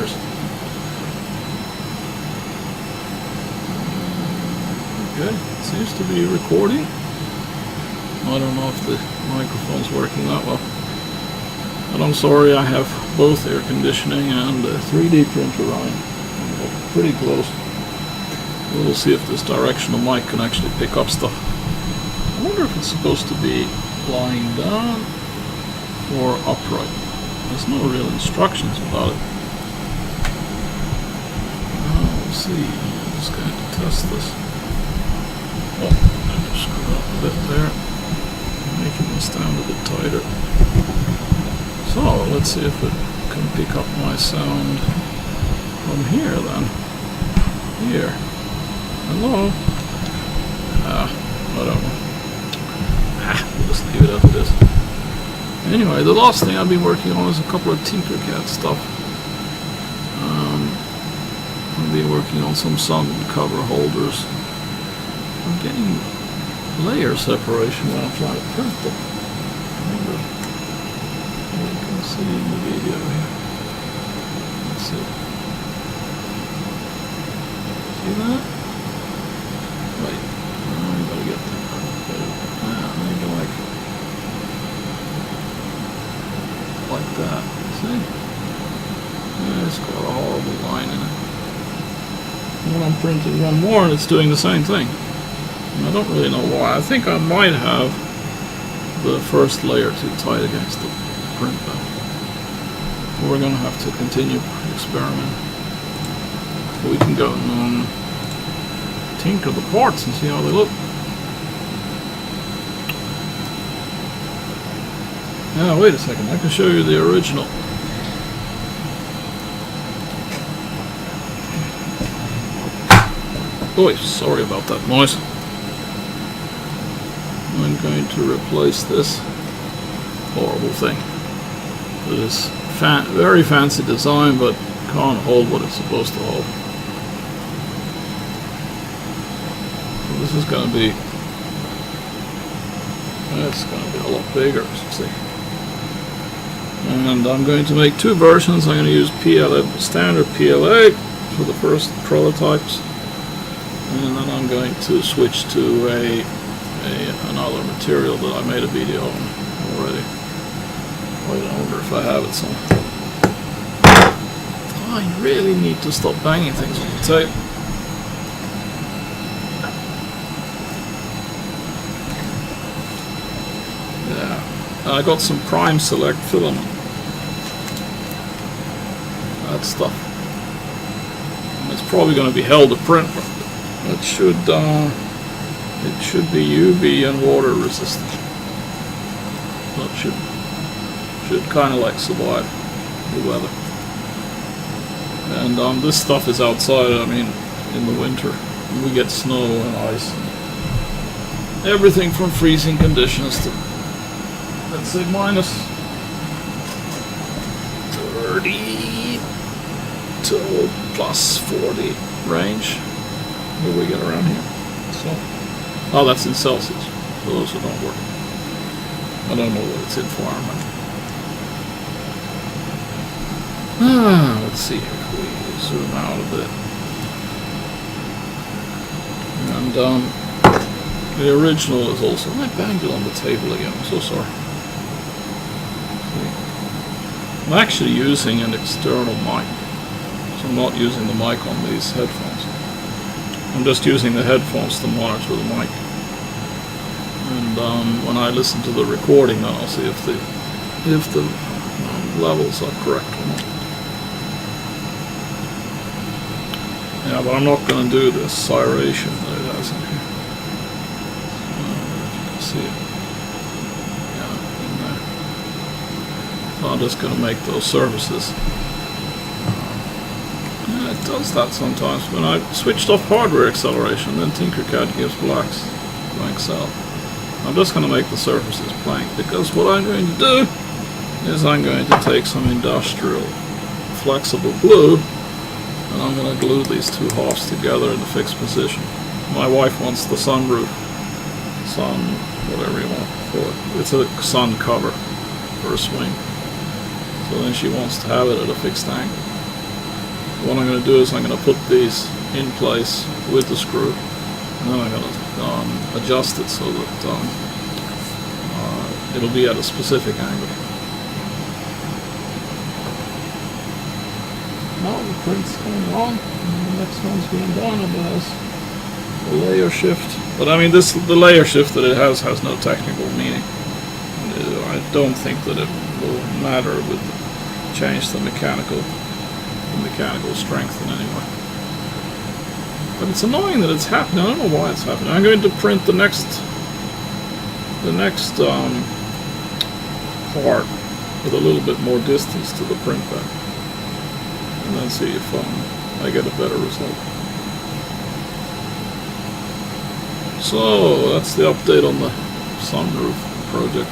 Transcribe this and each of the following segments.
layers. Okay, seems to be recording. I don't know if the microphone's working that well. But I'm sorry, I have both air conditioning and a 3D printer running. I'm pretty close. We'll see if this directional mic can actually pick up stuff. I wonder if it's supposed to be lying down or upright. There's no real instructions about it. We'll see. I'm just going to test this. Oh, I just screwed up a bit there. Making this down a bit tighter. So, let's see if it can pick up my sound from here then. Here. Hello? I don't know. We'll just leave it as it is. Anyway, the last thing I've been working on is a couple of Tinkercad stuff. I've been working on some sun cover holders. I'm getting layer separation when I'm trying to print them. You can see in the video here. Let's see. See that? Wait, I gotta get that. Maybe like that. See? Yeah, it's got a horrible line in it. And when I'm printing one more, and it's doing the same thing. I don't really know why. I think I might have the first layer too tight against the print though. We're going to have to continue experiment. We can go and tinker the parts and see how they look. Now wait a second, I can show you the original. Oh, sorry about that noise. I'm going to replace this horrible thing. It is very fancy design, but can't hold what it's supposed to hold. So this is going to be, it's going to be a lot bigger, as you see. And I'm going to make two versions. I'm going to use standard PLA for the first prototypes, and then I'm going to switch to another material that I made a video on already. I wonder if I have it somewhere. I really need to stop banging things on the tape. Yeah, I got some Prime Select filament. That stuff. And it's probably going to be hell to print, but it should be UV and water resistant. That should kind of like survive the weather. And this stuff is outside. I mean, in the winter we get snow and ice, and everything from freezing conditions to, let's say, minus 30 to plus 40 range. What do we get around here? So, oh, that's in Celsius, for those who don't work. I don't know what it's in Fahrenheit. Let's see if we zoom out a bit. And the original is also, I banged it on the table again, I'm so sorry. I'm actually using an external mic, so I'm not using the mic on these headphones. I'm just using the headphones to monitor the mic. And when I listen to the recording, then I'll see if the levels are correct or not. Yeah, but I'm not going to do this cyration that it has in here. If you can see it. Yeah, in there. So I'm just going to make those surfaces. Yeah, it does that sometimes. When I switched off hardware acceleration, then Tinkercad gives blank cell. I'm just going to make the surfaces blank, because what I'm going to do is I'm going to take some industrial flexible glue, and I'm going to glue these two halves together in a fixed position. My wife wants the sunroof, whatever you want to call it. It's a sun cover for a swing. So then she wants to have it at a fixed angle. what I'm going to do is I'm going to put these in place with the screw, and then I'm going to adjust it so that it'll be at a specific angle. Now the print's going wrong, and the next one's being done, and it has a layer shift. But I mean, the layer shift that it has no technical meaning. I don't think that it will matter with change the mechanical strength in any way. But it's annoying that it's happening. I don't know why it's happening. I'm going to print the next part with a little bit more distance to the print bed, and then see if I get a better result. So that's the update on the sunroof project.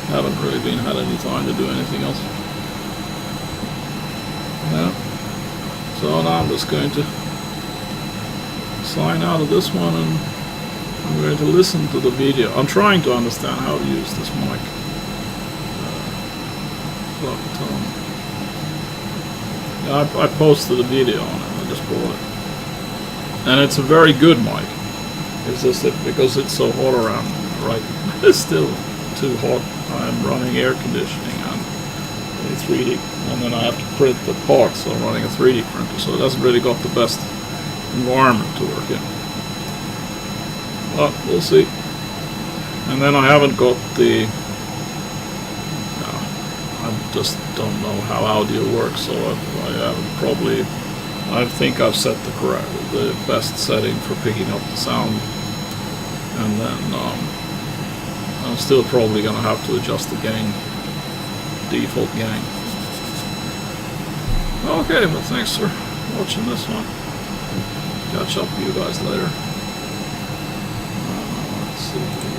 Haven't really had any time to do anything else. Yeah. So now I'm just going to sign out of this one, and I'm going to listen to the video. I'm trying to understand how to use this mic. Yeah, I posted a video on it. I just bought it, and it's a very good mic. It's just that because it's so hot around right, it's still too hot. I'm running air conditioning and a 3D, and then I have to print the parts, so I'm running a 3D printer, so it hasn't really got the best environment to work in. But we'll see. And then I haven't got the... I just don't know how audio works, so I haven't probably... I think I've set the best setting for picking up the sound, and then I'm still probably going to have to adjust the gain, default gain. Okay, but thanks for watching this one. Catch up with you guys later. Let's see.